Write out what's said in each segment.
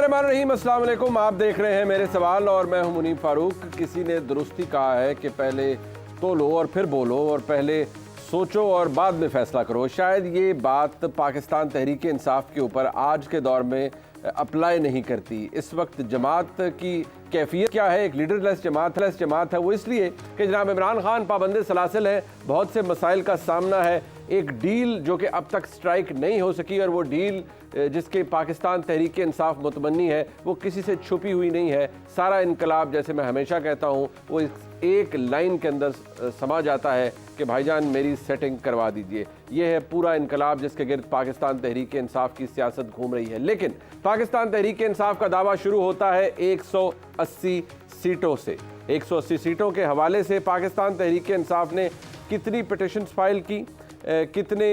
बिस्मिल्लाहिर्रहमानिर्रहीम, अस्सलाम वालेकुम। आप देख रहे हैं मेरे सवाल और मैं हूं मुनीब फारूक। किसी ने दुरुस्ती कहा है कि पहले तोलो और फिर बोलो और पहले सोचो और बाद में फैसला करो। शायद ये बात पाकिस्तान तहरीक इंसाफ के ऊपर आज के दौर में अप्लाई नहीं करती। इस वक्त जमात की कैफियत क्या है? एक लीडरलेस जमात है। वो इसलिए कि जनाब इमरान खान पाबंद सलासिल है, बहुत से मसाइल का सामना है, एक डील जो कि अब तक स्ट्राइक नहीं हो सकी और वो डील जिसके पाकिस्तान तहरीक इंसाफ मुतमन्नी है वो किसी से छुपी हुई नहीं है। सारा इनकलाब, जैसे मैं हमेशा कहता हूँ, वो एक लाइन के अंदर समा जाता है कि भाईजान मेरी सेटिंग करवा दीजिए। ये है पूरा इनकलाब जिसके गिर्द पाकिस्तान तहरीक इंसाफ की सियासत घूम रही है। लेकिन पाकिस्तान तहरीक इंसाफ का दावा शुरू होता है 180 सीटों से। 180 सीटों के हवाले से पाकिस्तान तहरीक इंसाफ ने कितनी पिटिशन्स फाइल की, कितने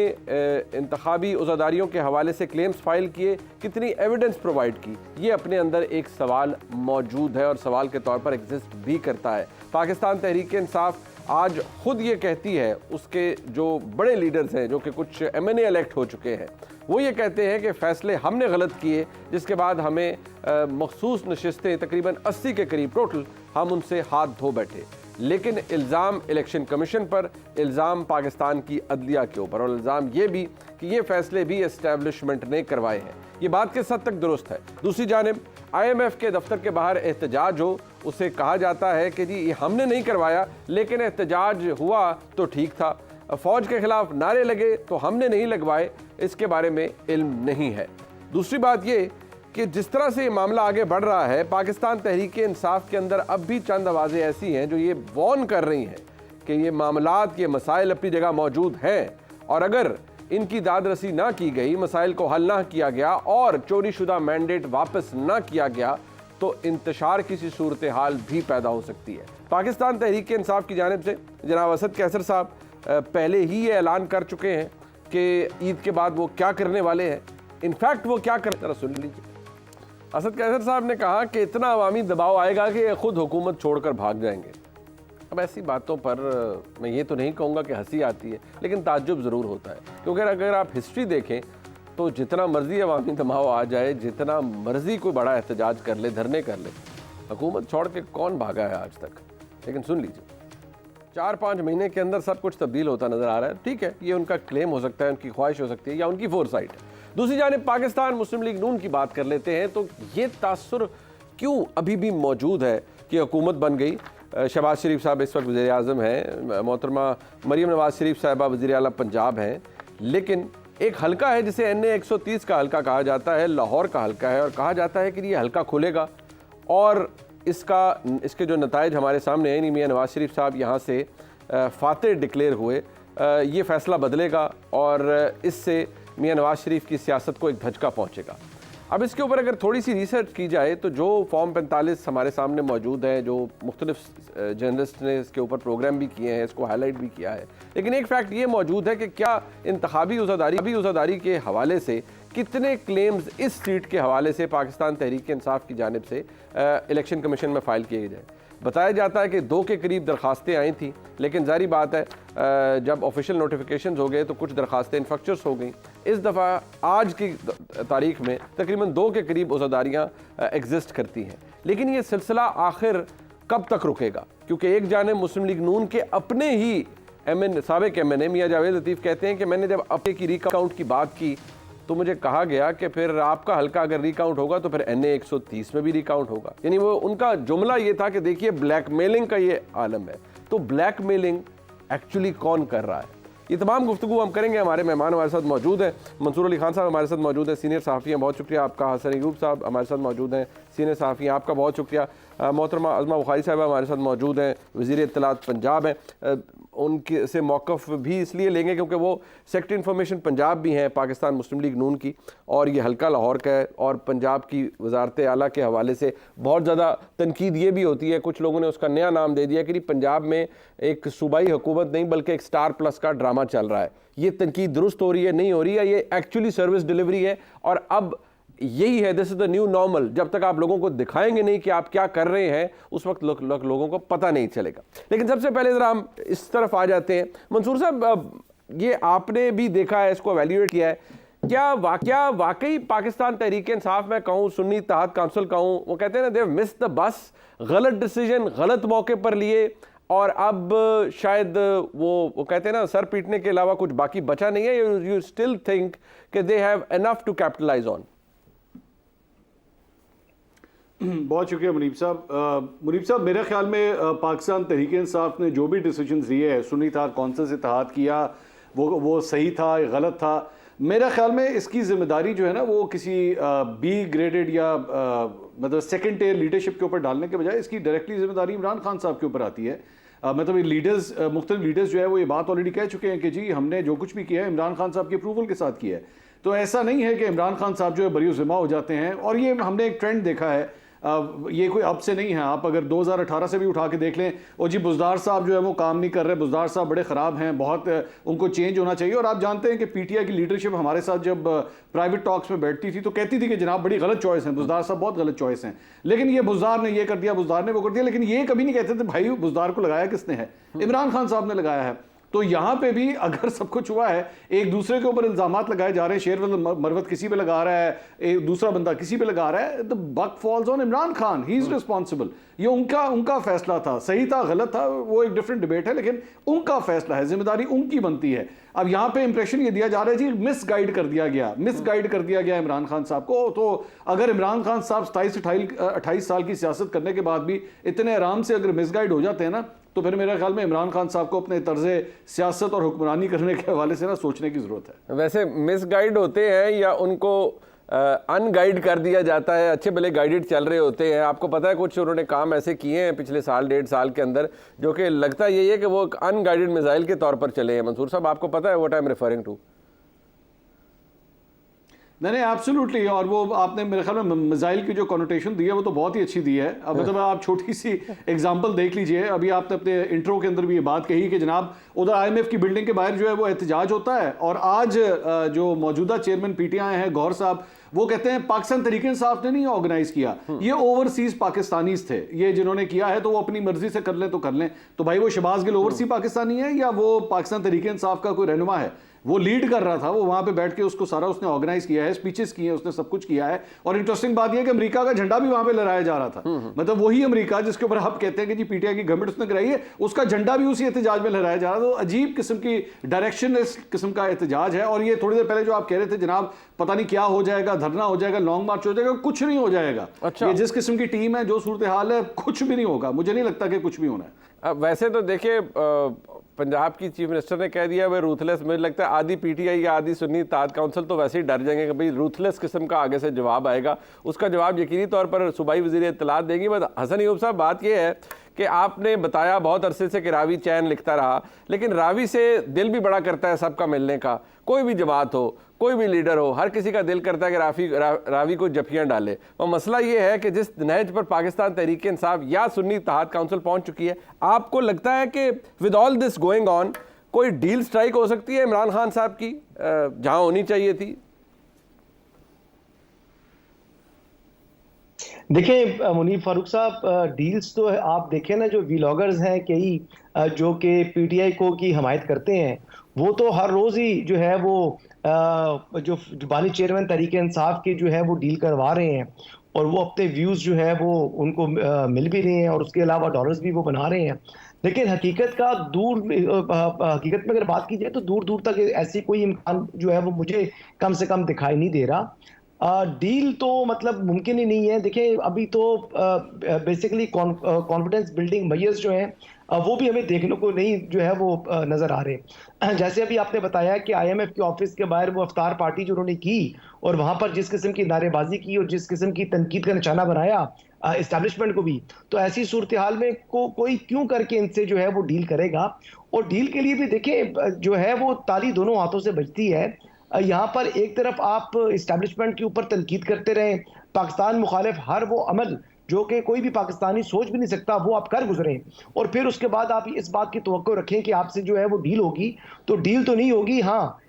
इंतखाबी उज़ादारियों के हवाले से क्लेम्स फाइल किए, कितनी एविडेंस प्रोवाइड की, ये अपने अंदर एक सवाल मौजूद है और सवाल के तौर पर एग्जिस्ट भी करता है। पाकिस्तान तहरीक इंसाफ आज खुद ये कहती है, उसके जो बड़े लीडर्स हैं जो कि कुछ MNA इलेक्ट हो चुके हैं, वो ये कहते हैं कि फ़ैसले हमने गलत किए, जिसके बाद हमें मखसूस नशिस्तें तकरीबन 80 के करीब टोटल हम उनसे हाथ धो बैठे। लेकिन इल्ज़ाम इलेक्शन कमीशन पर, इल्ज़ाम पाकिस्तान की अदलिया के ऊपर और इल्ज़ाम ये भी कि ये फ़ैसले भी एस्टैब्लिशमेंट ने करवाए हैं। ये बात किस हद तक दुरुस्त है? दूसरी जानिब IMF के दफ्तर के बाहर एहतजाज हो, उसे कहा जाता है कि जी ये हमने नहीं करवाया, लेकिन एहतजाज हुआ तो ठीक था। फ़ौज के ख़िलाफ़ नारे लगे तो हमने नहीं लगवाए, इसके बारे में इल्म नहीं है। दूसरी बात ये कि जिस तरह से ये मामला आगे बढ़ रहा है, पाकिस्तान तहरीक इंसाफ के अंदर अब भी चंद आवाज़ें ऐसी हैं जो ये वॉर्न कर रही हैं कि ये मामलात, ये मसाइल अपनी जगह मौजूद हैं और अगर इनकी दाद रसी ना की गई, मसाइल को हल ना किया गया और चोरी शुदा मैंडेट वापस ना किया गया तो इंतशार किसी सूरत हाल भी पैदा हो सकती है। पाकिस्तान तहरीक इंसाफ की जानिब से जनाब असद कैसर साहब पहले ही ये ऐलान कर चुके हैं कि ईद के बाद वो क्या करने वाले हैं। इनफैक्ट वो क्या कर, जरा सुन लीजिए। असद कैसर साहब ने कहा कि इतना अवामी दबाव आएगा कि खुद हुकूमत छोड़कर भाग जाएंगे। अब ऐसी बातों पर मैं ये तो नहीं कहूँगा कि हंसी आती है, लेकिन ताज्जुब ज़रूर होता है, क्योंकि अगर आप हिस्ट्री देखें तो जितना मर्जी अवामी दबाव आ जाए, जितना मर्जी कोई बड़ा एहतजाज कर ले, धरने कर ले, हुकूमत छोड़ के कौन भागा है आज तक। लेकिन सुन लीजिए, 4-5 महीने के अंदर सब कुछ तब्दील होता नज़र आ रहा है। ठीक है, ये उनका क्लेम हो सकता है, उनकी ख्वाहिश हो सकती है या उनकी फोरसाइट है। दूसरी जानिब पाकिस्तान मुस्लिम लीग नून की बात कर लेते हैं तो ये तासुर क्यों अभी भी मौजूद है कि हुकूमत बन गई। शहबाज शरीफ साहब इस वक्त वज़ीर आज़म हैं, मोहतरमा मरीम नवाज़ शरीफ साहिबा वज़ीर आला पंजाब हैं, लेकिन एक हलका है जिसे NA 130 का हलका कहा जाता है, लाहौर का हलका है, और कहा जाता है कि ये हलका खुलेगा और इसके जो नताइज हमारे सामने हैं, मियाँ नवाज़ शरीफ साहब यहाँ से फातेह डिक्लेयर हुए, ये फ़ैसला बदलेगा और इससे मियाँ नवाज़ शरीफ की सियासत को एक धचका पहुँचेगा। अब इसके ऊपर अगर थोड़ी सी रिसर्च की जाए तो जो फॉर्म 45 हमारे सामने मौजूद है, जो मुख्तलिफ जर्नलिस्ट ने इसके ऊपर प्रोग्राम भी किए हैं, इसको हाईलाइट भी किया है, लेकिन एक फैक्ट ये मौजूद है कि क्या इंतखाबी उज़ादारी के हवाले से कितने क्लेम्स इस सीट के हवाले से पाकिस्तान तहरीक इंसाफ की जानिब से इलेक्शन कमीशन में फ़ाइल किए जाए। बताया जाता है कि 2 के करीब दरख्वास्तें आई थी, लेकिन जारी बात है जब ऑफिशियल नोटिफिकेशन हो गए तो कुछ दरख्वास्तें इन्फेक्चर्स हो गई। इस दफ़ा आज की तारीख में तकरीबन 2 के करीब उज़ादारियाँ एग्जिस्ट करती हैं। लेकिन ये सिलसिला आखिर कब तक रुकेगा? क्योंकि एक जानिब मुस्लिम लीग नून के अपने ही साबिक MNA मियाँ जावेद लतीफ़ कहते हैं कि मैंने जब अपने की रिकाउंट की बात की तो मुझे कहा गया कि फिर आपका हल्का अगर रिकाउंट होगा तो फिर NA 130 में भी रिकाउंट होगा। यानी वो उनका जुमला ये था कि देखिए ब्लैकमेलिंग का ये आलम है। तो ब्लैकमेलिंग एक्चुअली कौन कर रहा है? ये तमाम गुफ्तगू हम करेंगे। हमारे मेहमान हमारे साथ मौजूद हैं, मंसूर अली खान साहब हमारे साथ मौजूद हैं, सीनियर सहाफ़ी हैं, बहुत शुक्रिया आपका। हसन अयूब साहब हमारे साथ मौजूद हैं, सीनियर सहाफ़ी हैं, आपका बहुत शुक्रिया। मोहतरमा अज़मा बुखारी साहब हमारे साथ मौजूद हैं, वज़ीर इत्तलात पंजाब हैं। उनके से मौक़िफ़ भी इसलिए लेंगे क्योंकि वो सेक्रेटरी इंफॉर्मेशन पंजाब भी हैं पाकिस्तान मुस्लिम लीग नून की, और ये हल्का लाहौर का है। और पंजाब की वज़ारत आला के हवाले से बहुत ज़्यादा तनकीद ये भी होती है, कुछ लोगों ने उसका नया नाम दे दिया कि पंजाब में एक सूबाई हुकूमत नहीं बल्कि एक स्टार प्लस का ड्रामा चल रहा है। ये तनकीद दुरुस्त हो रही है, नहीं हो रही है, ये एक्चुअली सर्विस डिलीवरी है। और अब यही है, this is the new normal. जब तक आप लोगों को दिखाएंगे नहीं कि आप क्या कर रहे हैं, उस वक्त लोगों को पता नहीं चलेगा। लेकिन सबसे पहले जरा हम इस तरफ आ जाते हैं। मंसूर साहब, ये आपने भी देखा है, इसको एवेल्यूएट किया है क्या वाकई पाकिस्तान तहरीक इंसाफ में कहूँ, सुन्नी इत्तेहाद काउंसिल कहूँ, वो कहते हैं ना, they have missed the bus, गलत डिसीजन गलत मौके पर लिए, और अब शायद वो कहते हैं ना, सर पीटने के अलावा कुछ बाकी बचा नहीं है। यू स्टिल थिंक कि they have enough to capitalize on? बहुत शुक्रिया मुनीब साहब। मुनीब साहब, मेरे ख्याल में पाकिस्तान तहरीक इंसाफ ने जो भी डिसीजन लिए है, सुन्नी इत्तेहाद कौंसिल से इत्तेहाद किया, वो सही था या गलत था। मेरा ख्याल में इसकी जिम्मेदारी जो है ना, वो किसी बी ग्रेडेड या मतलब सेकंड टियर लीडरशिप के ऊपर डालने के बजाय इसकी डायरेक्टली जिम्मेदारी इमरान खान साहब के ऊपर आती है। मतलब ये लीडर्स, मुख्तलिफ लीडर्स जो है वो ये बात ऑलरेडी कह चुके हैं कि जी हमने जो कुछ भी किया है इमरान खान साहब के अप्रूवल के साथ किया है। तो ऐसा नहीं है कि इमरान खान साहब जो है बरी ज़िम्मा हो जाते हैं। और ये हमने एक ट्रेंड देखा है, ये कोई अब से नहीं है, आप अगर 2018 से भी उठा के देख लें, और जी बुज़दार साहब जो है वो काम नहीं कर रहे, बुज़दार साहब बड़े ख़राब हैं, बहुत उनको चेंज होना चाहिए। और आप जानते हैं कि पीटीआई की लीडरशिप हमारे साथ जब प्राइवेट टॉक्स में बैठती थी तो कहती थी कि जनाब बड़ी गलत चॉइस है, बुज़दार साहब बहुत गलत चॉइस हैं, लेकिन ये बुज़दार ने ये कर दिया, बुज़दार ने वो कर दिया। लेकिन ये कभी नहीं कहते थे भाई बुज़दार को लगाया किसने है, इमरान खान साहब ने लगाया है। तो यहाँ पे भी अगर सब कुछ हुआ है, एक दूसरे के ऊपर इल्जामात लगाए जा रहे हैं, शेरवल मरवत किसी पे लगा रहा है, एक दूसरा बंदा किसी पे लगा रहा है, the buck falls on Imran Khan, he is responsible. ये उनका फैसला था, सही था गलत था वो एक डिफरेंट डिबेट है, लेकिन उनका फैसला है, जिम्मेदारी उनकी बनती है। अब यहाँ पे इंप्रेशन ये दिया जा रहा है जी मिसगाइड कर दिया गया इमरान खान साहब को। तो अगर इमरान खान साहब 27-28 साल की सियासत करने के बाद भी इतने आराम से अगर मिसगाइड हो जाते हैं ना, तो फिर मेरे ख्याल में इमरान खान साहब को अपने तर्ज़े सियासत और हुक्मरानी करने के हवाले से ना सोचने की ज़रूरत है। वैसे मिसगाइड होते हैं या उनको अनगाइड कर दिया जाता है? अच्छे भले गाइडेड चल रहे होते हैं। आपको पता है कुछ उन्होंने काम ऐसे किए हैं पिछले साल 1.5 साल के अंदर जो कि लगता यही है कि वो अनगाइडेड मिसाइल के तौर पर चले हैं। मंसूर साहब, आपको पता है what I am referring to? नहीं, एब्सोल्युटली। और वो आपने मेरे ख्याल में मिसाइल की जो कॉनोटेशन दी है वो तो बहुत ही अच्छी दी है। अब मतलब आप छोटी सी एग्जांपल देख लीजिए, अभी आपने अपने इंट्रो के अंदर भी ये बात कही कि जनाब उधर IMF की बिल्डिंग के बाहर जो है वो एहतजाज होता है, और आज जो मौजूदा चेयरमैन PTI हैं गौहर साहब, वो कहते हैं पाकिस्तान तहरीक इंसाफ ने नहीं ऑर्गेनाइज किया, ये ओवरसीज पाकिस्तानीज थे, ये जिन्होंने किया है तो वो अपनी मर्जी से कर लें तो कर लें। तो भाई वो शहबाज गिल ओवरसीज पाकिस्तानी है या वो पाकिस्तान तहरीक इंसाफ का कोई रहनुमा है? वो लीड कर रहा था, वो वहां पे बैठ के उसको सारा उसने ऑर्गेनाइज किया है, स्पीचेस की है उसने, सब कुछ किया है। और इंटरेस्टिंग बात यह कि अमेरिका का झंडा भी वहां पे लहराया जा रहा था। मतलब वही अमेरिका जिसके ऊपर आप कहते हैं कि जी PTI की गवर्नमेंट उसने कराई है, उसका झंडा भी उसी एहतजाज में लहराया जा रहा था। तो अजीब किस्म की डायरेक्शन इस किस्म का एहतजाज है। और ये थोड़ी देर पहले जो आप कह रहे थे जनाब पता नहीं क्या हो जाएगा, धरना हो जाएगा, लॉन्ग मार्च हो जाएगा, कुछ नहीं हो जाएगा। अच्छा। ये जिस किस्म की टीम है, जो सूरत हाल है, कुछ भी नहीं होगा। मुझे नहीं लगता कि कुछ भी होना है। वैसे तो देखिए, पंजाब की चीफ मिनिस्टर ने कह दिया भाई रूथलेस। मुझे लगता है आधी PTI या आधी सुन्नी इत्तेहाद काउंसिल तो वैसे ही डर जाएंगे कि भाई रूथलेस किस्म का आगे से जवाब आएगा। उसका जवाब यकीनी तौर पर सूबाई वज़ीर इत्तलात देंगी। बस हसन अयूब साहब, बात यह है कि आपने बताया बहुत अरसे से कि रावी चैन लिखता रहा, लेकिन रावी से दिल भी बड़ा करता है सबका मिलने का। कोई भी जमात हो, कोई भी लीडर हो, हर किसी का दिल करता है कि रावी को जफियां डाले। और मसला ये है कि जिस नहज पर पाकिस्तान तहरीक इंसाफ या सुन्नी इत्तेहाद काउंसिल पहुंच चुकी है, आपको लगता है कि with all this going on कोई डील स्ट्राइक हो सकती है इमरान खान साहब की जहां होनी चाहिए थी? देखिए मुनीब फारूक साहब, डील्स तो आप देखें ना, जो व्लॉगर्स हैं कई जो कि PTI को की हमायत करते हैं, वो तो हर रोज ही जो है वो जो बानी चेयरमैन तहरीक इंसाफ के जो है वो डील करवा रहे हैं, और वो अपने व्यूज जो है वो उनको मिल भी रहे हैं, और उसके अलावा डॉलर्स भी वो बना रहे हैं। लेकिन हकीकत में अगर बात की जाए तो दूर दूर तक ऐसी कोई इम्कान जो है वो मुझे कम से कम दिखाई नहीं दे रहा। डील तो मतलब मुमकिन ही नहीं है। देखिए अभी तो बेसिकली कॉन्फिडेंस बिल्डिंग मेजर्स जो हैं वो भी हमें देखने को नहीं जो है वो नजर आ रहे। जैसे अभी आपने बताया कि IMF के ऑफिस के बाहर वो अफ्तार पार्टी जो उन्होंने की, और वहां पर जिस किस्म की नारेबाजी की और जिस किस्म की तनकीद का निशाना बनाया इस्टेब्लिशमेंट को भी, तो ऐसी सूरत हाल में कोई क्यों करके इनसे जो है वो डील करेगा। और डील के लिए भी देखिए जो है वो ताली दोनों हाथों से बजती है। यहाँ पर एक तरफ आप इस्टेब्लिशमेंट के ऊपर तनकीद करते रहे, पाकिस्तान मुखालिफ हर वो अमल जो कि कोई भी पाकिस्तानी सोच भी नहीं सकता वो आप कर गुजरे, और फिर उसके बाद आप इस बात की तवक्को रखें कि आपसे जो है वो डील होगी, तो डील तो नहीं होगी। हाँ,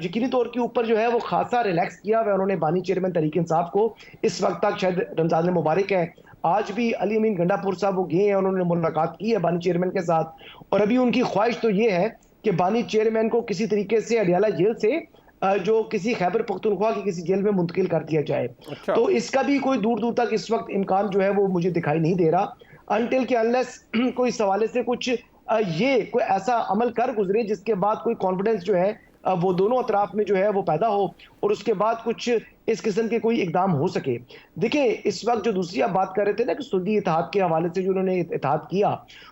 यकीनी तौर के ऊपर जो है वो खासा रिलैक्स किया हुआ उन्होंने बानी चेयरमैन तहरीक इंसाफ को। इस वक्त तक शायद रमजान मुबारक है, आज भी अली अमीन गंडापुर साहब वो गए हैं, उन्होंने मुलाकात की है बानी चेयरमैन के साथ, और अभी उनकी ख्वाहिश तो ये है कि बानी चेयरमैन को किसी तरीके से अडियाला जेल से जो किसी खैबर पख्तूनख्वा की किसी जेल में मुंतकिल कर दिया जाए। अच्छा। तो इसका भी कोई दूर दूर तक इस वक्त इम्कान जो है वो मुझे दिखाई नहीं दे रहा, अनटिल के अनलेस कोई इस हवाले से कुछ ये कोई ऐसा अमल कर गुजरे जिसके बाद कोई कॉन्फिडेंस जो है वो दोनों अतराफ में जो है वो पैदा हो और उसके बाद कुछ इस किस्म के कोई इकदाम हो सके। देखिए, इस वक्त जो दूसरी आप बात कर रहे थे ना कि सुन्नी इत्तेहाद के हवाले से जो उन्होंने इत्तेहाद किया,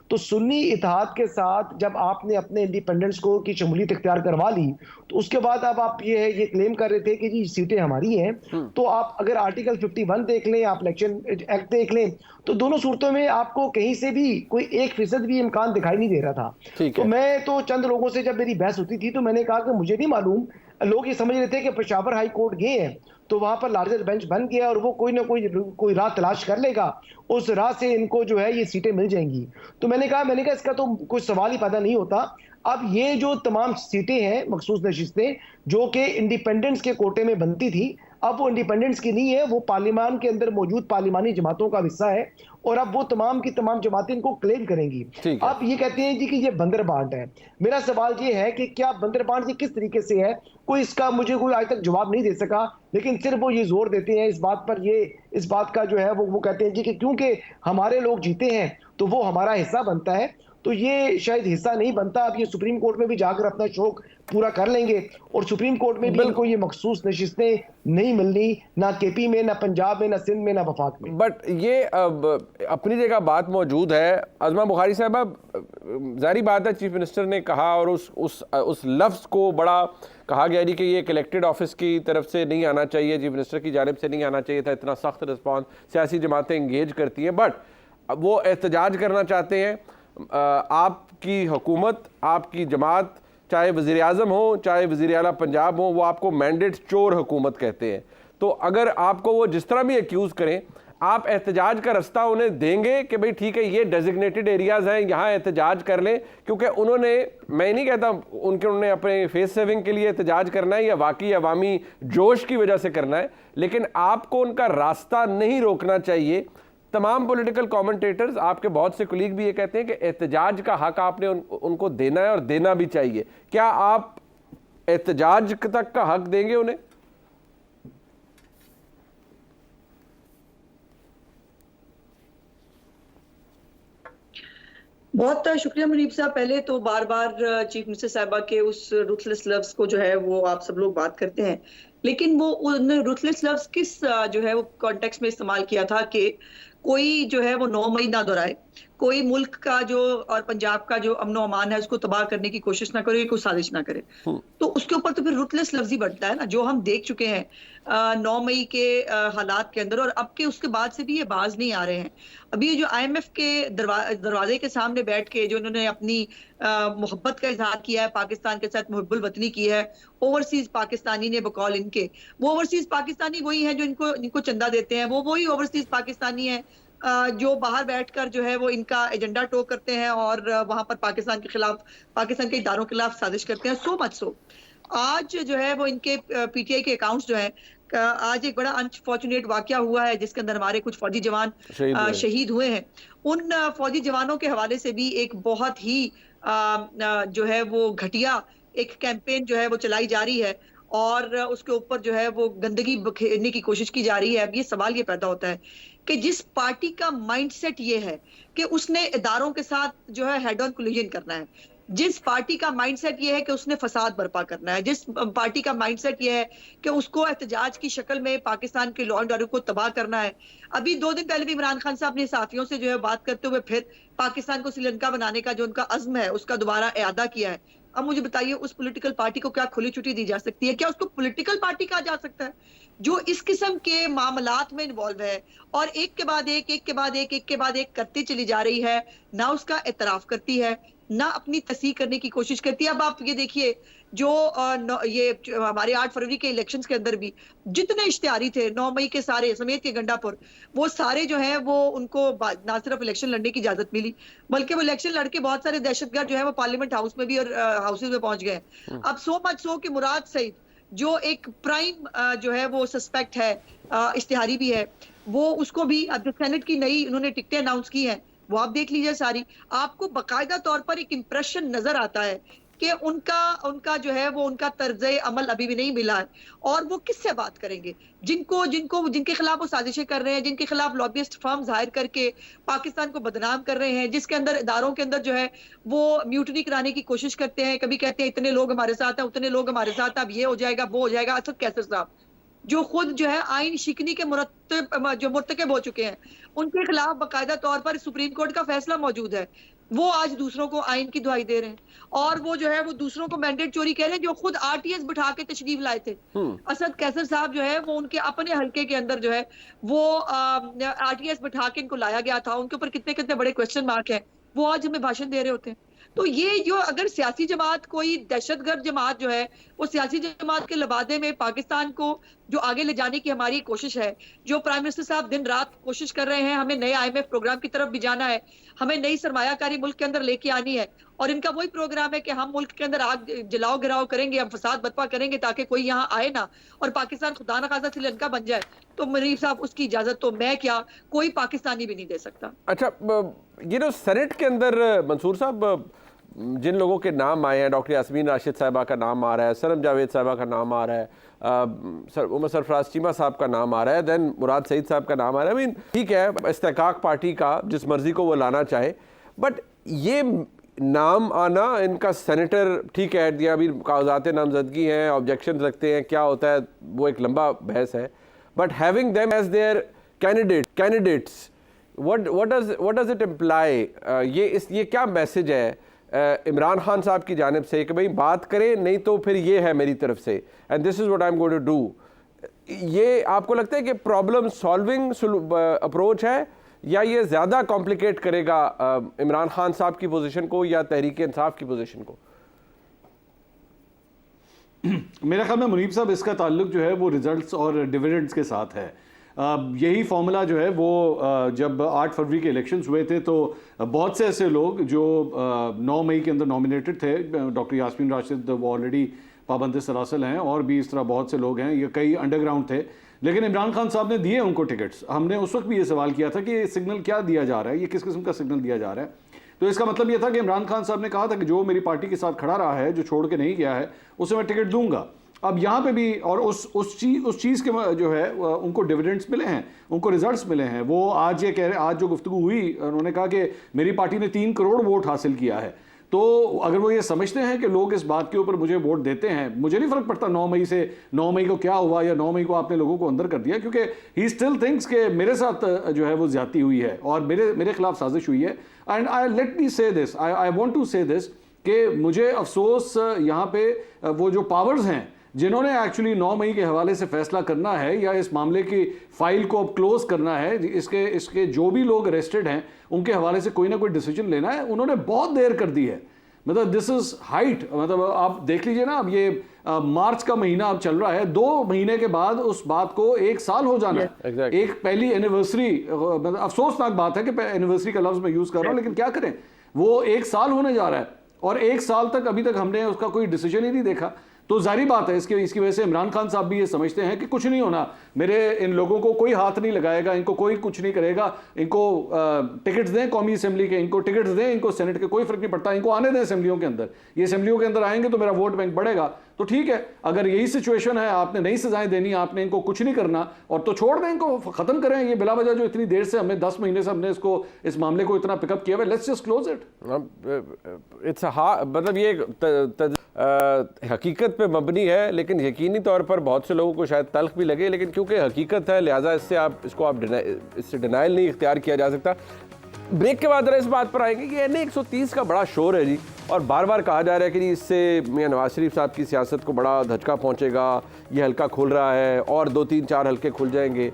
तो सुन्नी इत्तेहाद के साथ जब आपने अपने इंडिपेंडेंस को की शमूलियत इख्तियार करवा ली, तो उसके बाद अब आप ये क्लेम कर रहे थे कि जी सीटें हमारी हैं। तो आप अगर आर्टिकल 51 देख लें, आप इलेक्शन एक्ट देख लें, तो दोनों सूरतों में आपको कहीं से भी कोई 1% भी इम्कान दिखाई नहीं दे रहा था। ठीक तो है। मैं तो चंद लोगों से जब मेरी बहस होती थी तो मैंने कहा कि मुझे नहीं मालूम, लोग ये समझ रहे थे कि पेशावर हाई कोर्ट गए हैं तो वहां पर लार्जर बेंच बन गया और वो कोई ना कोई राह तलाश कर लेगा, उस राह से इनको जो है ये सीटें मिल जाएंगी। तो मैंने कहा इसका तो कोई सवाल ही पैदा नहीं होता। अब ये जो तमाम सीटें हैं, मखसूस नशिस्तें जो कि इंडिपेंडेंस के कोटे में बनती थी, अब वो इंडिपेंडेंस की नहीं है, वो पार्लियामान के अंदर मौजूद पार्लिमानी जमातों का हिस्सा है और अब वो तमाम की तमाम जमातें इनको क्लेम करेंगी। ठीक है। अब ये कहते हैं जी कि ये बंदरबांट है। मेरा सवाल ये है कि क्या बंदरबांट ये किस तरीके से है, कोई इसका मुझे कोई आज तक जवाब नहीं दे सका, लेकिन सिर्फ वो ये जोर देते हैं इस बात पर, इस बात का जो है वो कहते हैं जी कि क्योंकि हमारे लोग जीते हैं तो वो हमारा हिस्सा बनता है। तो ये शायद हिस्सा नहीं बनता। अब ये सुप्रीम कोर्ट में भी जाकर अपना शौक पूरा कर लेंगे और सुप्रीम कोर्ट में भी इनको ये मखसूस नशिस्तें नहीं मिलनी, ना केपी में, ना पंजाब में, ना सिंध में, ना वफाक में। बट ये अपनी जगह बात मौजूद है। अज़मा बुखारी साहबा, जारी बात है चीफ मिनिस्टर ने कहा और उस लफ्ज़ को बड़ा कहा गया कि ये इलेक्टेड ऑफिस की तरफ से नहीं आना चाहिए, चीफ मिनिस्टर की जानिब से नहीं आना चाहिए था, इतना सख्त रिस्पॉन्स सियासी जमातें इंगेज करती हैं, बट वो एहतजाज करना चाहते हैं। आपकी हुकूमत, आपकी जमात, चाहे वज़ीर आज़म हो चाहे वज़ीर आला पंजाब हो, वो आपको मैंडेट चोर हुकूमत कहते हैं। तो अगर आपको वो जिस तरह भी एक्यूज़ करें, आप एहतजाज का रास्ता उन्हें देंगे कि भाई ठीक है ये डेजिग्नेटेड एरियाज़ हैं, यहाँ एहतजाज कर लें? क्योंकि उन्होंने, मैं नहीं कहता उन्होंने अपने फेस सेविंग के लिए एहतजाज करना है या वाकई अवामी जोश की वजह से करना है, लेकिन आपको उनका रास्ता नहीं रोकना चाहिए। तमाम पॉलिटिकल कमेंटेटर्स, आपके बहुत से कुलीग भी ये कहते हैं कि एहतजाज का हक आपने उनको देना है और देना भी चाहिए। क्या आप एहतजाज तक का हक देंगे उन्हें? बहुत शुक्रिया मुनीब साहब। पहले तो बार बार चीफ मिनिस्टर साहिबा के उस रूथलेस लफ्ज को जो है वो आप सब लोग बात करते हैं, लेकिन वो उन्होंने रूथलेस लफ्ज किस जो है वो कॉन्टेक्स्ट में इस्तेमाल किया था कि कोई जो है वो 9 मई ना दोहराए, कोई मुल्क का जो और पंजाब का जो अमन अमान है उसको तबाह करने की कोशिश ना करे, कोई साजिश ना करे। तो उसके ऊपर तो फिर रूथलेस लफ्ज ही बढ़ता है ना, जो हम देख चुके हैं 9 मई के हालात के अंदर, और अब के उसके बाद से भी ये बाज नहीं आ रहे हैं। अभी जो IMF के दरवाजे के सामने बैठ के जो उन्होंने अपनी मोहब्बत का इजहार किया है, पाकिस्तान के साथ मुहब्बुल वतनी की है, ओवरसीज पाकिस्तानी ने बकौल इनके, वो ओवरसीज पाकिस्तानी वही है जो इनको चंदा देते हैं, वो वही ओवरसीज पाकिस्तानी है जो बाहर बैठकर जो है वो इनका एजेंडा टो करते हैं और वहां पर पाकिस्तान के खिलाफ, पाकिस्तान के इदारों के खिलाफ साजिश करते हैं। सो मच सो आज जो है वो इनके PTI के अकाउंट्स जो है, आज एक बड़ा अनफॉर्चुनेट वाकया हुआ है जिसके अंदर हमारे कुछ फौजी जवान शहीद हुए हैं। उन फौजी जवानों के हवाले से भी एक बहुत ही जो है वो घटिया एक कैंपेन जो है वो चलाई जा रही है और उसके ऊपर जो है वो गंदगी बखेरने की कोशिश की जा रही है। अब ये सवाल ये पैदा होता है कि जिस पार्टी का माइंडसेट ये है कि उसने इदारों के साथ जो है हेड ऑन कोलिजन करना है, जिस पार्टी का माइंडसेट ये है कि उसने फसाद बर्पा करना है, जिस पार्टी का माइंडसेट ये है कि उसको एहतजाज की शक्ल में पाकिस्तान के लॉ एंड ऑर्डर को तबाह करना है। अभी 2 दिन पहले भी इमरान खान साहब ने सहाफियों से जो है बात करते हुए फिर पाकिस्तान को श्रीलंका बनाने का जो उनका अज़्म है उसका दोबारा इआदा किया है। अब मुझे बताइए उस पॉलिटिकल पार्टी को क्या खुली छुट्टी दी जा सकती है? क्या उसको पॉलिटिकल पार्टी कहा जा सकता है जो इस किस्म के मामलात में इन्वॉल्व है और एक के बाद एक करती चली जा रही है, ना उसका एतराफ करती है, ना अपनी तस्दीक करने की कोशिश करती है। अब आप ये देखिए जो ये हमारे 8 फरवरी के इलेक्शंस के अंदर भी जितने इश्तिहारी थे 9 मई के सारे समेत के गंडापुर, वो सारे जो है वो उनको ना सिर्फ इलेक्शन लड़ने की इजाजत मिली बल्कि वो इलेक्शन लड़के बहुत सारे दहशतगर्द जो है वो पार्लियामेंट हाउस में भी और हाउसेज में पहुंच गए। अब सो मच सो कि मुराद सईद जो एक प्राइम जो है वो सस्पेक्ट है, इश्तिहारी भी है, वो उसको भी अब जो सेनेट की नई उन्होंने टिकटें अनाउंस की हैं वो आप देख लीजिए सारी, आपको बाकायदा तौर पर एक इंप्रेशन नजर आता है कि उनका जो है वो उनका तर्ज़े अमल अभी भी नहीं मिला है, और वो किससे बात करेंगे? जिनके खिलाफ वो साजिशें कर रहे हैं, जिनके खिलाफ लॉबियस्ट फर्म जाहिर करके पाकिस्तान को बदनाम कर रहे हैं, जिसके अंदर इदारों के अंदर जो है वो म्यूटनी कराने की कोशिश करते हैं। कभी कहते हैं इतने लोग हमारे साथ हैं, उतने लोग हमारे साथ हैं, अब ये हो जाएगा, वो हो जाएगा। असद कैसर साहब जो खुद जो है आइन शिकनी के मुर्तकब हो चुके हैं, उनके खिलाफ बाकायदा तौर पर सुप्रीम कोर्ट का फैसला मौजूद है, वो आज दूसरों को आइन की दुहाई दे रहे हैं, और वो जो है वो दूसरों को मैंडेट चोरी कह रहे हैं, जो खुद आरटीएस बिठा के तशरीफ लाए थे। असद कैसर साहब जो है वो उनके अपने हल्के के अंदर जो है वो आरटीएस बिठा के इनको लाया गया था, उनके ऊपर कितने कितने बड़े क्वेश्चन मार्क है, वो आज हमें भाषण दे रहे होते हैं। तो ये जो अगर सियासी जमात कोई दहशतगर्द जमात जो है वो सियासी जमात के लबादे में पाकिस्तान को जो आगे ले जाने की हमारी कोशिश है, जो प्राइम मिनिस्टर साहब दिन रात कोशिश कर रहे हैं, हमें नए आईएमएफ प्रोग्राम की तरफ भी जाना है, हमें नई सरमायाकारी मुल्क के अंदर लेके आनी है, और इनका वही प्रोग्राम है कि हम मुल्क के अंदर आग जलाओ गिराओ करेंगे, हम फसाद बर्पा करेंगे ताकि कोई यहाँ आए ना और पाकिस्तान खुदा न खासा श्रीलंका बन जाए। तो मुनीफ साहब उसकी इजाजत तो मैं क्या कोई पाकिस्तानी भी नहीं दे सकता। अच्छा, ये सेनेट के अंदर मंसूर साहब जिन लोगों के नाम आए हैं, डॉक्टर यास्मीन राशिद साहिबा का नाम आ रहा है, सनम जावेद साहिबा का नाम आ रहा है, उमर सरफराज चीमा साहब का नाम आ रहा है, देन मुराद सईद साहब का नाम आ रहा है। मीन ठीक है, इस्तेकाक पार्टी का जिस मर्जी को वो लाना चाहे, बट ये नाम आना इनका सेनेटर ठीक है, दिया अभी कागजात नामजदगी हैं, ऑब्जेक्शन रखते हैं, क्या होता है वो एक लंबा बहस है, but having them as their candidates what does it imply? ये क्या मैसेज है इमरान खान साहब की जानिब से कि भाई बात करें, नहीं तो फिर ये है मेरी तरफ से, and this is what I am going to do? ये आपको लगता है कि प्रॉब्लम सॉल्विंग अप्रोच है, या ये ज़्यादा कॉम्प्लिकेट करेगा इमरान खान साहब की पोजीशन को या तहरीक इंसाफ की पोजीशन को? मेरा ख्याल में मुनीब साहब इसका ताल्लुक जो है वो रिजल्ट्स और डिविडेंड्स के साथ है। यही फॉर्मूला जो है वो जब 8 फरवरी के इलेक्शंस हुए थे तो बहुत से ऐसे लोग जो 9 मई के अंदर नॉमिनेटेड थे, डॉक्टर यास्मीन राशिद वो ऑलरेडी पाबंद सलासल हैं, और भी इस तरह बहुत से लोग हैं, ये कई अंडरग्राउंड थे, लेकिन इमरान खान साहब ने दिए उनको टिकट्स। हमने उस वक्त भी ये सवाल किया था कि ये सिग्नल क्या दिया जा रहा है, ये किस किस्म का सिग्नल दिया जा रहा है? तो इसका मतलब ये था कि इमरान खान साहब ने कहा था कि जो मेरी पार्टी के साथ खड़ा रहा है, जो छोड़ के नहीं गया है, उसे मैं टिकट दूंगा। अब यहाँ पे भी, और उस चीज़ के जो है उनको डिविडेंड्स मिले हैं, उनको रिजल्ट्स मिले हैं। वो आज ये कह रहे, आज जो गुफ्तगू हुई, उन्होंने कहा कि मेरी पार्टी ने 3 करोड़ वोट हासिल किया है। तो अगर वो ये समझते हैं कि लोग इस बात के ऊपर मुझे वोट देते हैं, मुझे नहीं फ़र्क पड़ता 9 मई को क्या हुआ, या 9 मई को आपने लोगों को अंदर कर दिया, क्योंकि ही स्टिल थिंक्स कि मेरे साथ जो है वो ज्यादती हुई है और मेरे खिलाफ साजिश हुई है। एंड आई लेट मी से दिस, आई वांट टू से दिस कि मुझे अफसोस यहाँ पे वो जो पावर्स हैं जिन्होंने एक्चुअली 9 मई के हवाले से फैसला करना है या इस मामले की फाइल को अब क्लोज करना है, इसके जो भी लोग अरेस्टेड हैं उनके हवाले से कोई ना कोई डिसीजन लेना है, उन्होंने बहुत देर कर दी है। मतलब दिस इज हाइट, मतलब आप देख लीजिए ना, अब ये मार्च का महीना अब चल रहा है, 2 महीने के बाद उस बात को 1 साल हो जाना है। exactly. एक पहली एनिवर्सरी, मतलब अफसोसनाक बात है कि एनिवर्सरी का लफ्ज मैं यूज कर रहा हूँ, लेकिन क्या करें, वो 1 साल होने जा रहा है और 1 साल तक अभी तक हमने उसका कोई डिसीजन ही नहीं देखा। तो जारी बात है इसकी वजह से इमरान खान साहब भी ये समझते हैं कि कुछ नहीं होना, मेरे इन लोगों को कोई हाथ नहीं लगाएगा, इनको कोई कुछ नहीं करेगा, इनको टिकट्स दें कौमी असेंबली के, इनको टिकट्स दें, इनको सेनेट के, कोई फर्क नहीं पड़ता, इनको आने दें असेंबलियों के अंदर, ये असेंबलियों के अंदर आएंगे तो मेरा वोट बैंक बढ़ेगा। तो ठीक है, अगर यही सिचुएशन है, आपने नई सजाएं देनी, आपने इनको कुछ नहीं करना और तो छोड़ दें, इनको खत्म करें। ये बिला वजह जो इतनी देर से हमने 10 महीने से हमने इस मामले को इतना पिकअप किया हुआ, let's just close it. It's मतलब ये हकीकत पे मबनी है, लेकिन यकीनी तौर पर बहुत से लोगों को शायद तल्ख भी लगे, लेकिन क्योंकि हकीकत है लिहाजा इससे डिनाइल नहीं इख्तियार किया जा सकता। ब्रेक के बाद इस बात पर आएंगे कि NA 130 का बड़ा शोर है जी, और बार बार कहा जा रहा है कि जी इससे मियां नवाज शरीफ साहब की सियासत को बड़ा धचका पहुंचेगा, ये हल्का खुल रहा है और 2-3-4 हल्के खुल जाएंगे।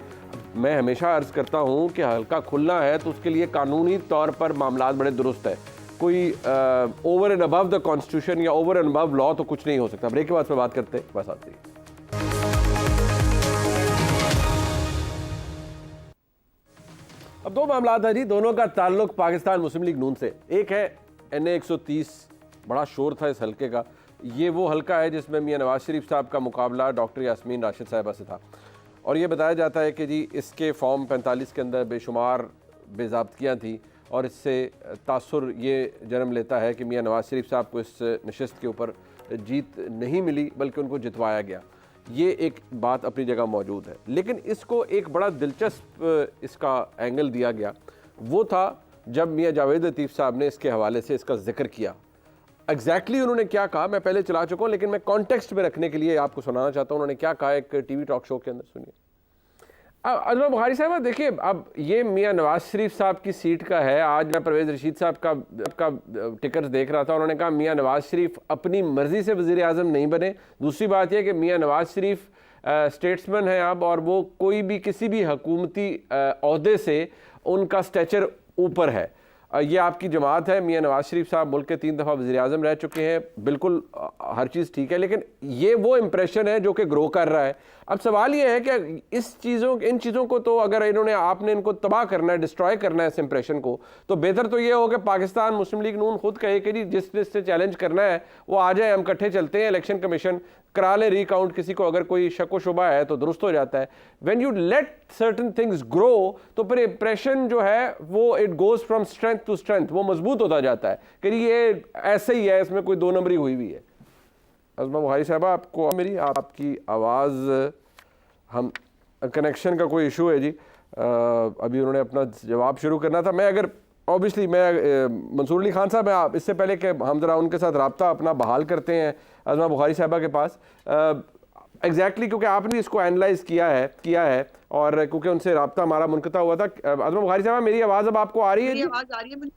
मैं हमेशा अर्ज़ करता हूं कि हल्का खुलना है तो उसके लिए कानूनी तौर पर मामलात बड़े दुरुस्त है, कोई over and above the constitution या ओवर एंड अबव लॉ तो कुछ नहीं हो सकता। ब्रेक के बाद बात करते हैं, बस आते हैं। अब 2 मामला है जी, दोनों का ताल्लुक पाकिस्तान मुस्लिम लीग नून से। एक है NA 130, बड़ा शोर था इस हल्के का, ये वो हल्का है जिसमें मियां नवाज शरीफ साहब का मुकाबला डॉक्टर यास्मीन राशिद साहिबा से था, और ये बताया जाता है कि जी इसके फॉर्म 45 के अंदर बेशुमार बेज़ाब्तियाँ थी और इससे तासुर ये जन्म लेता है कि मियाँ नवाज़ शरीफ साहब को इस नशिस्त के ऊपर जीत नहीं मिली बल्कि उनको जितवाया गया। ये एक बात अपनी जगह मौजूद है, लेकिन इसको एक बड़ा दिलचस्प इसका एंगल दिया गया वो था जब मियाँ जावेद लतीफ़ साहब ने इसके हवाले से इसका जिक्र किया। एग्जैक्टली उन्होंने क्या कहा मैं पहले चला चुका हूँ, लेकिन मैं कॉन्टेक्स्ट में रखने के लिए आपको सुनाना चाहता हूँ उन्होंने क्या कहा एक टीवी टॉक शो के अंदर। सुनिए। अजमा बुखारी साहब देखिए, अब ये मियाँ नवाज शरीफ साहब की सीट का है। आज मैं परवेज़ रशीद साहब का टिकट देख रहा था, उन्होंने कहा मियाँ नवाज शरीफ अपनी मर्ज़ी से वज़ीर आज़म नहीं बने। दूसरी बात यह कि मियाँ नवाज शरीफ स्टेट्समैन हैं अब, और वो कोई भी किसी भी हुकूमती ओहदे से उनका स्टेचर ऊपर है। ये आपकी जमात है, मियाँ नवाज शरीफ साहब मुल्क के 3 दफ़ा वज़ीर आज़म रह चुके हैं, बिल्कुल हर चीज़ ठीक है, लेकिन ये वो इम्प्रेशन है जो कि ग्रो कर रहा है। अब सवाल ये है कि इन चीज़ों को तो अगर आपने इनको तबाह करना है, डिस्ट्रॉय करना है इस इम्प्रेशन को, तो बेहतर तो ये हो कि पाकिस्तान मुस्लिम लीग नून खुद कहे कि जी जिससे चैलेंज करना है वो आ जाए, हम इकट्ठे चलते हैं, इलेक्शन कमीशन करा ले रिकाउंट, किसी को अगर कोई शक व शुबा है तो दुरुस्त हो जाता है। When you let certain things grow तो फिर इंप्रेशन जो है वो it goes from strength to strength, वो मजबूत होता जाता है कि ये ऐसे ही है, इसमें कोई 2 नंबरी हुई भी है। अज़मा बुखारी साहबा, आपको मेरी आपकी आवाज़, हम कनेक्शन का कोई इशू है जी। अभी उन्होंने अपना जवाब शुरू करना था। मैं अगर ऑब्वियसली मैं मंसूर अली खान साहब, मैं इससे पहले कि हम ज़रा उनके साथ रब्ता अपना बहाल करते हैं अज़मा बुखारी साहबा के पास एग्जैक्टली क्योंकि आपने इसको एनालाइज किया है और क्योंकि उनसे रब्ता हमारा मुनक़ता हुआ था। अज़मा बुखारी साहबा, मेरी आवाज़ अब आपको आ रही है? आवाज़ आ रही है?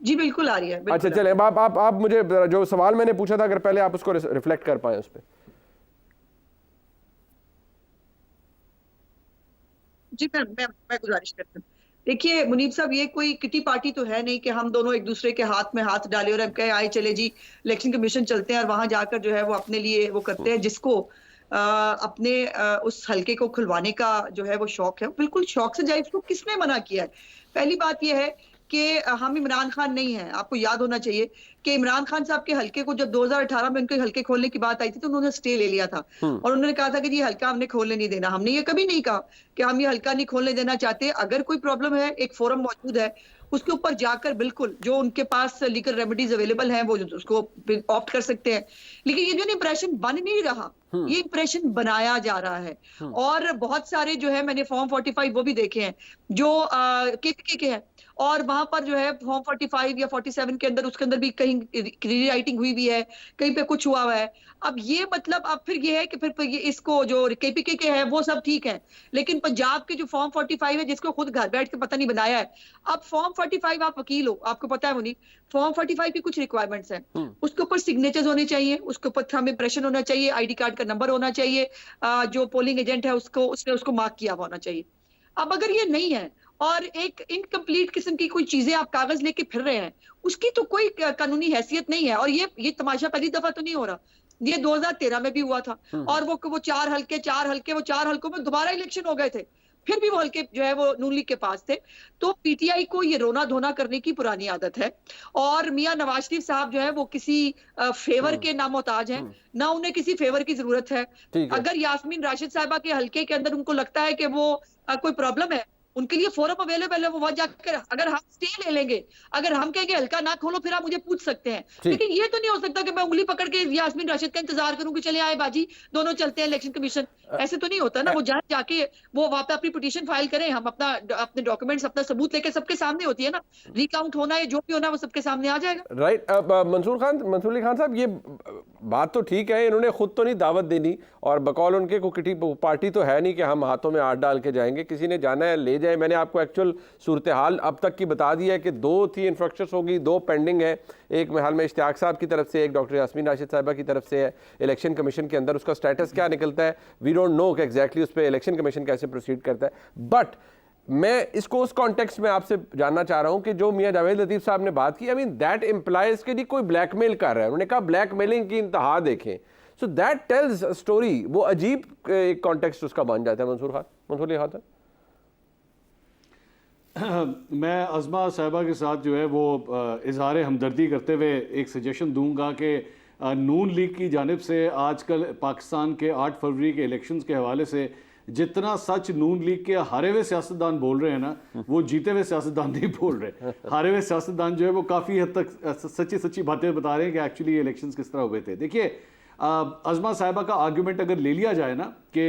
जी बिल्कुल आ रही है। अच्छा चले, आप मुझे जो सवाल मैंने पूछा था अगर पहले आप उसको रिफ्लेक्ट कर पाए उस पर। जी मैं गुजारिश करती हूँ। देखिए मुनीब साहब, ये कोई किटी पार्टी तो है नहीं कि हम दोनों एक दूसरे के हाथ में हाथ डालें और हम कहें आए चले जी इलेक्शन कमीशन चलते हैं और वहां जाकर जो है वो अपने लिए वो करते हैं, जिसको अपने उस हलके को खुलवाने का जो है वो शौक है, बिल्कुल शौक से जाए। इसको किसने मना किया है? पहली बात यह है कि हम इमरान खान नहीं है। आपको याद होना चाहिए कि इमरान खान साहब के हलके को जब 2018 में उनके हलके खोलने की बात आई थी तो उन्होंने स्टे ले लिया था और उन्होंने कहा था कि ये हलका हमने खोलने नहीं देना। हमने ये कभी नहीं कहा कि हम ये हलका नहीं खोलने देना चाहते। अगर कोई प्रॉब्लम है, एक फोरम मौजूद है, उसके ऊपर जाकर बिल्कुल जो उनके पास लीगल रेमेडीज अवेलेबल हैं वो उसको ऑप्ट कर सकते हैं। लेकिन ये जो इंप्रेशन बन नहीं रहा, ये इंप्रेशन बनाया जा रहा है। और बहुत सारे जो है, मैंने फॉर्म 45 वो भी देखे हैं जो केपीके के हैं, और वहां पर जो है फॉर्म 45 या 47 के अंदर, उसके अंदर भी कहीं रीराइटिंग हुई भी है, कहीं पे कुछ हुआ हुआ है। अब ये मतलब अब फिर ये है कि फिर ये इसको जो केपीके के है वो सब ठीक है, लेकिन पंजाब के जो फॉर्म 45 है जिसको खुद घर बैठ के पता नहीं बनाया है। अब फॉर्म 45, आप वकील हो, आपको पता है मुनीब, फॉर्म 45 की कुछ रिक्वायरमेंट्स हैं। उसके ऊपर सिग्नेचर्स होने चाहिए, उसके ऊपर थंब इंप्रेशन होना चाहिए, आईडी कार्ड का नंबर होना चाहिए, जो पोलिंग एजेंट है उसने उसको मार्क किया हुआ होना चाहिए। अब अगर ये नहीं है और एक इनकम्प्लीट किस्म की कोई चीजें आप कागज लेके फिर रहे हैं, उसकी तो कोई कानूनी हैसियत नहीं है। और ये तमाशा पहली दफा तो नहीं हो रहा, ये 2013 में भी हुआ था और वो 4 हल्कों में दोबारा इलेक्शन हो गए थे, फिर भी वो हल्के जो है वो नून लीग के पास थे। तो पीटीआई को ये रोना धोना करने की पुरानी आदत है और मियां नवाज शरीफ साहब जो है वो किसी फेवर के ना मोहताज हैं, ना उन्हें किसी फेवर की जरूरत है। अगर यास्मीन राशिद साहिबा के हल्के के अंदर उनको लगता है कि वो कोई प्रॉब्लम है, उनके लिए फोरम अवेलेबल है, वो वहां जाकर अगर हम स्टे ले लेंगे, अगर हम कहेंगे हल्का ना खोलो, फिर आप मुझे पूछ सकते हैं। लेकिन ये तो नहीं हो सकता कि मैं उंगली पकड़ के यास्मीन राशिद का इंतजार करूं कि चले आए बाजी दोनों चलते हैं इलेक्शन कमीशन। ऐसे तो नहीं होता ना। वो जाके वो वहां पे अपनी पिटीशन फाइल करें, हम अपने डॉक्यूमेंट्स, अपना सबूत लेके सबके सामने होती है ना, रिकाउंट होना है जो भी होना वो सबके सामने आ जाएगा। राइट। मंसूर अली खान साहब, ये बात तो ठीक है, इन्होंने खुद तो नहीं दावत देनी और बकौल उनके को किसी पार्टी तो है नहीं कि हम हाथों में हाथ डाल के जाएंगे, किसी ने जाना है ले जाए। मैंने आपको एक्चुअल सूरत हाल अब तक की बता दी है कि 2 थी इंफ्रास्ट्रक्चर होगी, 2 पेंडिंग है। एक हाल में इश्तियाक साहब की तरफ से, एक डॉक्टर यास्मीन राशिद साहिबा की तरफ से है। इलेक्शन कमीशन के अंदर उसका स्टेटस क्या निकलता है वी डोंट नो कि एग्जैक्टली उस पर इलेक्शन कमीशन कैसे प्रोसीड करता है। बट मैं इसको उस कॉन्टेक्स्ट में आपसे जानना चाह रहा हूं कि जो मियां जावेद लतीफ साहब ने बात की, आई मीन दैट इंप्लाइज कि कोई ब्लैकमेल कर रहा है। उन्होंने कहा ब्लैकमेलिंग की इंतहा देखें, सो दैट टेल्स स्टोरी। वो अजीब एक कॉन्टेक्स्ट उसका बन जाता है। मंसूर अली खान। मैं अज़मा साहिबा के साथ जो है वो इजहार हमदर्दी करते हुए एक सजेशन दूंगा कि नून लीग की जानिब से आजकल पाकिस्तान के 8 फरवरी के इलेक्शंस के हवाले से जितना सच नून लीग के हारे हुए सियासतदान बोल रहे हैं ना, वो जीते हुए सियासतदान नहीं बोल रहे। हारे हुए सियासतदान जो है वो काफ़ी हद तक सच्ची सच्ची बातें बता रहे हैं कि एक्चुअली ये इलेक्शंस किस तरह हुए थे। देखिए, अज़मा साहिबा का आर्ग्यूमेंट अगर ले लिया जाए ना कि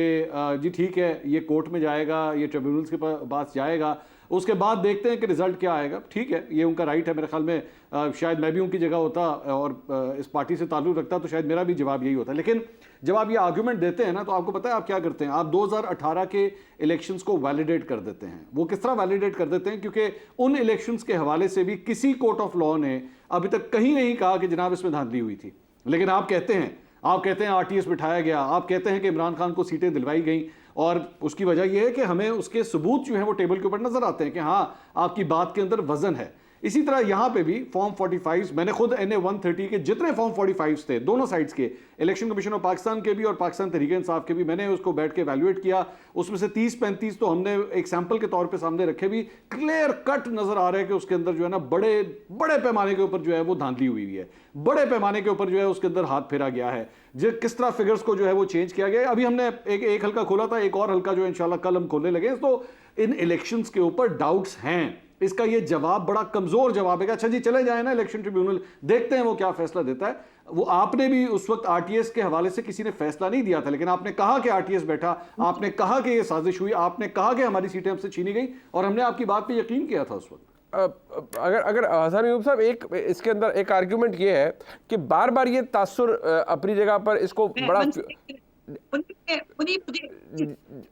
जी ठीक है, ये कोर्ट में जाएगा, ये ट्रिब्यूनल्स के पास जाएगा, उसके बाद देखते हैं कि रिजल्ट क्या आएगा, ठीक है, ये उनका राइट है। मेरे ख्याल में शायद मैं भी उनकी जगह होता और इस पार्टी से ताल्लुक़ रखता तो शायद मेरा भी जवाब यही होता। लेकिन जब आप ये आर्ग्यूमेंट देते हैं ना, तो आपको पता है आप क्या करते हैं, आप 2018 के इलेक्शंस को वैलिडेट कर देते हैं। वो किस तरह वैलिडेट कर देते हैं, क्योंकि उन इलेक्शंस के हवाले से भी किसी कोर्ट ऑफ लॉ ने अभी तक कहीं नहीं कहा कि जनाब इसमें धांधली हुई थी। लेकिन आप कहते हैं आरटीएस बिठाया गया, आप कहते हैं कि इमरान खान को सीटें दिलवाई गई, और उसकी वजह यह है कि हमें उसके सबूत जो है वो टेबल के ऊपर नजर आते हैं कि हाँ, आपकी बात के अंदर वजन है। इसी तरह यहां पे भी फॉर्म 45, मैंने खुद NA 130 के जितने फॉर्म 45 थे दोनों साइड्स के, इलेक्शन कमीशन ऑफ पाकिस्तान के भी और पाकिस्तान तहरीक इंसाफ के भी, मैंने उसको बैठ के वैल्यूएट किया। उसमें से 30-35 तो हमने एक सैंपल के तौर पे सामने रखे, भी क्लियर कट नजर आ रहा है कि उसके अंदर जो है ना बड़े बड़े पैमाने के ऊपर जो है वो धांधली हुई है, बड़े पैमाने के ऊपर जो है उसके अंदर हाथ फेरा गया है। जो किस तरह फिगर्स को जो है वो चेंज किया गया है। अभी हमने एक हल्का खोला था, एक और हल्का जो है इंशाल्लाह कल हम खोलने लगे। तो इन इलेक्शंस के ऊपर डाउट्स हैं, इसका ये जवाब बड़ा कमजोर जवाब है। अच्छा जी, चले जाए ना इलेक्शन ट्रिब्यूनल, देखते हैं वो क्या फैसला देता है। वो आपने भी उस वक्त आरटीएस के हवाले से किसी ने फैसला नहीं दिया था, लेकिन आपने कहा कि आरटीएस बैठा, आपने कहा कि ये साजिश हुई, आपने कहा कि हमारी सीटें हमसे छीनी गई, और हमने आपकी बात पे यकीन किया था उस वक्त। अगर हसन अयूब साहब, एक इसके अंदर एक आर्ग्यूमेंट ये है कि बार बार ये तासुर अपनी जगह पर इसको बड़ा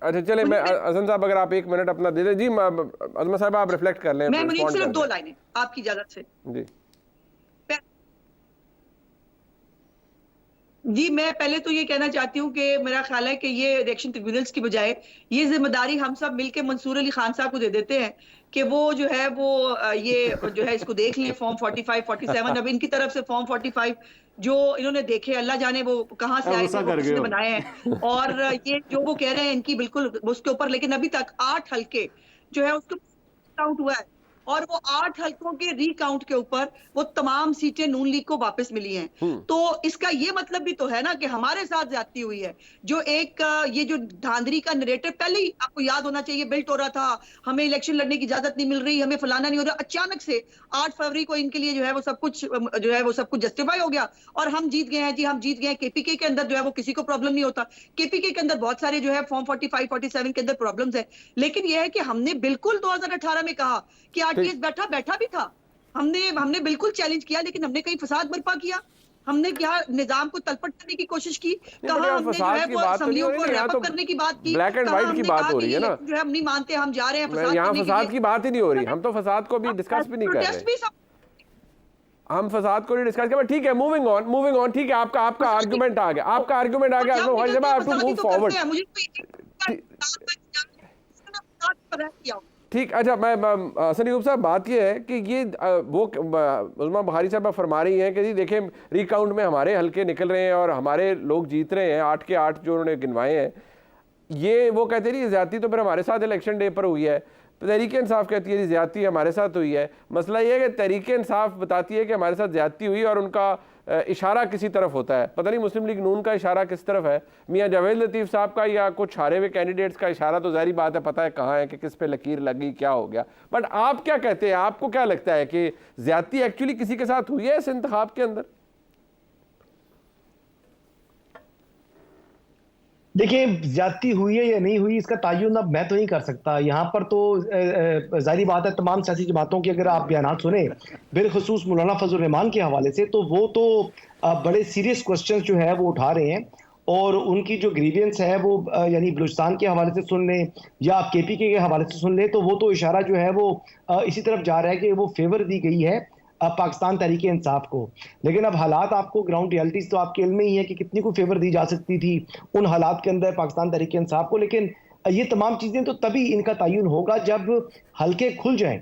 अच्छा चले, मैं हसन साहब अगर आप 1 मिनट अपना दे दें। जी अज़मा साहब, आप रिफ्लेक्ट कर लें। मैं मुनीब सिर्फ 2 लाइनें आपकी इजाजत से। जी, मैं पहले तो ये कहना चाहती हूँ कि मेरा ख्याल है कि ये इलेक्शन ट्रिब्यूनल्स की बजाय ये जिम्मेदारी हम सब मिलके मंसूर अली खान साहब को दे देते हैं कि वो जो है वो ये जो है इसको देख लें, फॉर्म 45, 47। अब इनकी तरफ से फॉर्म 45 जो इन्होंने देखे, अल्लाह जाने वो कहाँ से आए थे, वो किसने बनाए हैं, और ये जो वो कह रहे हैं इनकी बिल्कुल उसके ऊपर, लेकिन अभी तक 8 हल्के जो है उसको काउंट हुआ है, और वो 8 हल्कों के रिकाउंट के ऊपर वो तमाम सीटें नून लीग को वापस मिली हैं। तो इसका ये मतलब भी तो है ना कि हमारे साथ ज्यादती हुई है। जो एक ये जो धांधली का नरेटिव पहले ही आपको याद होना चाहिए बिल्ट हो रहा था, हमें इलेक्शन लड़ने की इजाजत नहीं मिल रही, हमें फलाना नहीं हो रहा, अचानक से 8 फरवरी को इनके लिए जो है वो सब कुछ जस्टिफाई हो गया और हम जीत गए हैं। जी, हम जीत गए हैं। केपीके के अंदर जो है वो किसी को प्रॉब्लम नहीं होता, केपीके के अंदर बहुत सारे जो है फॉर्म 45, 47 के अंदर प्रॉब्लम्स है, लेकिन यह है कि हमने बिल्कुल 2018 में कहा कि आरटीएस बैठा भी था, हमने बिल्कुल चैलेंज किया, लेकिन हमने कहीं फसाद बर्पा किया, हमने क्या निजाम को तलपट करने की कोशिश की, कहा हमने जो है वो असेंबलियों को रैप अप करने की बात की, ब्लैक एंड व्हाइट की बात हो रही है ना, जो है हम नहीं मानते, हम जा रहे हैं फसाद। यहाँ फसाद की बात ही नहीं हो रही, हम तो फसाद को भी डिस्कस भी नहीं कर रहे, हम फसाद को नहीं डिस्कस कर रहे। ठीक है, मूविंग ऑन। ठीक है, आपका आर्गुमेंट आ गया, मूव फॉरवर्ड। ठीक, अच्छा, मैं हसन अयूब साहब, बात ये है कि ये वो उज़मा बुखारी साहब फरमा रही हैं कि जी देखें, रिकाउंट में हमारे हल्के निकल रहे हैं और हमारे लोग जीत रहे हैं, 8 के 8 जो उन्होंने गिनवाए हैं। ये वो कहते हैं ज्यादती तो फिर हमारे साथ इलेक्शन डे पर हुई है। तहरीक इंसाफ कहती है जी ज्यादती हमारे साथ हुई है। मसला ये है कि तहरीक इंसाफ बताती है कि हमारे साथ ज्यादती हुई और उनका इशारा किसी तरफ होता है, पता नहीं मुस्लिम लीग नून का इशारा किस तरफ है, मियां जावेद लतीफ़ साहब का या कुछ हारे हुए कैंडिडेट्स का इशारा तो ज़ाहिर बात है पता है कहाँ है कि किस पे लकीर लगी, क्या हो गया। बट आप क्या कहते हैं, आपको क्या लगता है कि ज्यादती एक्चुअली किसी के साथ हुई है इस इंतखाब के अंदर? देखिए, ज्यादती हुई है या नहीं हुई इसका तायुन अब मैं तो नहीं कर सकता। यहाँ पर तो जाहिर बात है तमाम सियासी जमातों की अगर आप बयान सुने, बिलखसूस मौलाना फजल रहमान के हवाले से, तो वो तो बड़े सीरियस क्वेश्चन जो है वो उठा रहे हैं और उनकी जो ग्रीवियंस है वो यानी बलूचिस्तान के हवाले से सुन लें या आप केपीके के हवाले से सुन लें, तो वो तो इशारा जो है वो इसी तरफ जा रहा है कि वो फेवर दी गई है पाकिस्तान तहरीक इंसाफ को। लेकिन अब हालात आपको ग्राउंड रियलिटीज तो आपके इल्म में ही है कि कितनी को फेवर दी जा सकती थी उन हालात के अंदर पाकिस्तान तहरीक इंसाफ को। लेकिन ये तमाम चीज़ें तो तभी इनका तयन होगा जब हल्के खुल जाएं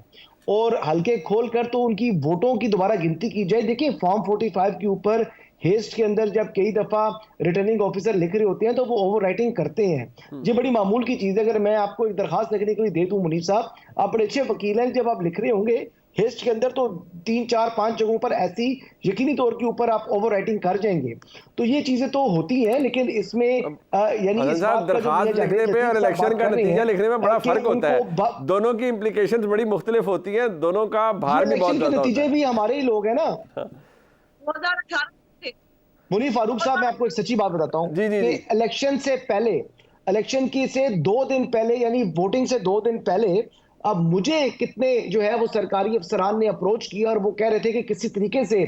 और हल्के खोल कर तो उनकी वोटों की दोबारा गिनती की जाए। देखिए, फॉर्म 45 के ऊपर हेस्ट के अंदर जब कई दफ़ा रिटर्निंग ऑफिसर लिख रहे होते हैं तो वो ओवर राइटिंग करते हैं। ये बड़ी मामूल की चीज़ है। अगर मैं आपको एक दरखास्त लिखने के लिए दे दूं मुनीब साहब, आप बड़े अच्छे वकील हैं, जब आप लिख रहे होंगे हेस्ट के अंदर तो 3, 4, 5 जगहों पर ऐसी यकीनी तौर के ऊपर आप ओवर राइटिंग कर जाएंगे। तो ये चीजें तो होती हैं, लेकिन इसमें यानी इस बात का जो दरखास्त लिखने पे और इलेक्शन का नतीजा लिखने में बड़ा फर्क होता है। दोनों की इम्प्लीकेशंस बड़ी मुख्तलिफ होती हैं, दोनों का भार भी बहुत ज्यादा होता है। नतीजे भी हमारे ही लोग हैं ना। 2018 मुनीफ फारूक साहब, मैं आपको एक सच्ची बात बताता हूँ जी, जी, कि जी। इलेक्शन से पहले, इलेक्शन की से 2 दिन पहले, यानी वोटिंग से 2 दिन पहले, अब मुझे कितने जो है वो सरकारी अफसरान ने अप्रोच किया और वो कह रहे थे कि किसी तरीके से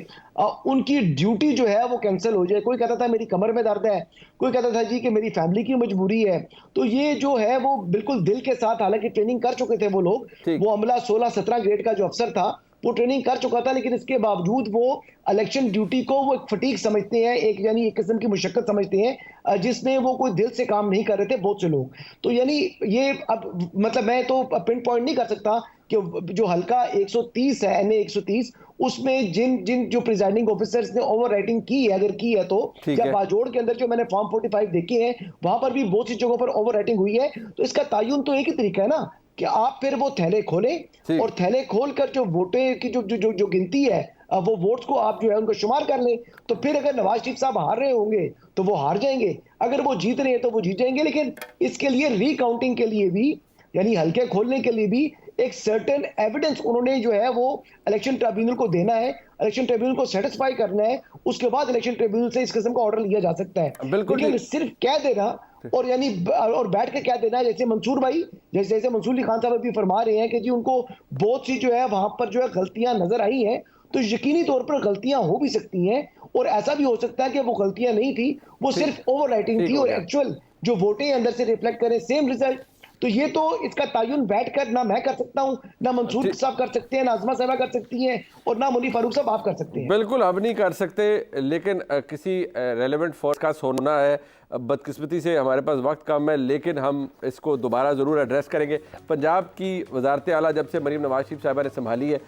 उनकी ड्यूटी जो है वो कैंसिल हो जाए। कोई कहता था मेरी कमर में दर्द है, कोई कहता था जी कि मेरी फैमिली की मजबूरी है। तो ये जो है वो बिल्कुल दिल के साथ, हालांकि ट्रेनिंग कर चुके थे वो लोग, वो अमला 16-17 ग्रेड का जो अफसर था वो ट्रेनिंग कर चुका था, लेकिन इसके बावजूद वो इलेक्शन ड्यूटी को वो एक फटीक समझते हैं, एक यानी एक किस्म की मुशक्कत समझते हैं, जिसमें वो कोई दिल से काम नहीं कर रहे थे बहुत से लोग। तो यानी ये अब मतलब मैं तो पिन पॉइंट नहीं कर सकता कि जो हल्का 130 है, NA 130, उसमें जिन जिन जो प्रिजाइडिंग ऑफिसर्स ने ओवर राइटिंग की है, अगर की है तो, या बाजोड़ के अंदर जो मैंने फॉर्म 45 देखे हैं वहां पर भी बहुत सी जगहों पर ओवर राइटिंग हुई है। तो इसका तायुन तो एक ही तरीका है ना कि आप फिर वो थैले खोलें और थैले खोलकर जो वोटे की जो गिनती है, वो वोट्स को आप जो है उनको शुमार कर लें। तो फिर अगर नवाज शरीफ साहब हार रहे होंगे तो वो हार जाएंगे, अगर वो जीत रहे हैं तो वो जीत जाएंगे। लेकिन इसके लिए रीकाउंटिंग के लिए भी, यानी हल्के खोलने के लिए भी एक सर्टेन एविडेंस उन्होंने जो है वो इलेक्शन ट्रिब्यूनल को देना है, इलेक्शन ट्रिब्यूनल को सेटिस्फाई करना है, उसके बाद इलेक्शन ट्रिब्यूनल से इस किस्म का ऑर्डर लिया जा सकता है। लेकिन सिर्फ कह देना और यानी और बैठ के क्या देना है, जैसे मंसूर भाई, जैसे मंसूर अली खान साहब अभी फरमा रहे हैं कि जी उनको बहुत सी जो है वहां पर जो है गलतियां नजर आई हैं, तो यकीनी तौर पर गलतियां हो भी सकती हैं और ऐसा भी हो सकता है कि वो गलतियां नहीं थी, वो सिर्फ ओवर राइटिंग थी और एक्चुअल जो वोटें अंदर से रिफ्लेक्ट करें सेम रिजल्ट। तो ये तो इसका तायुन बैठकर ना मैं कर सकता हूं, ना मंसूर साहब कर सकते हैं, ना आजमा साहब कर सकती हैं, और ना मुनीफ फारूक साहब आप कर सकते हैं। बिल्कुल अब नहीं कर सकते, लेकिन किसी रेलेवेंट फोरकास्ट होना है। बदकिस्मती से हमारे पास वक्त कम है, लेकिन हम इसको दोबारा ज़रूर एड्रेस करेंगे। पंजाब की वजारत आला जब से मरीम नवाज शरीफ साहिबा ने संभाली है,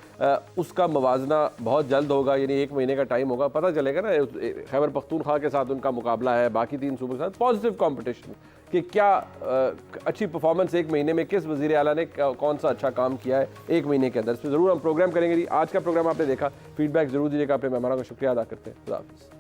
उसका मवाजना बहुत जल्द होगा, यानी 1 महीने का टाइम होगा, पता चलेगा ना खैबर पख्तूनख्वा के साथ उनका मुकाबला है, बाकी 3 सूबों के साथ पॉजिटिव कॉम्पिटिशन कि क्या अच्छी परफॉर्मेंस 1 महीने में किस वज़ीर आला ने कौन सा अच्छा काम किया है 1 महीने के अंदर। इस पर ज़रूर हम प्रोग्राम करेंगे। आज का प्रोग्राम आपने देखा, फीडबैक ज़रूर दीजिएगा। अपने मेहमानों का शुक्रिया अदा करते हैं। खुदा हाफिज़।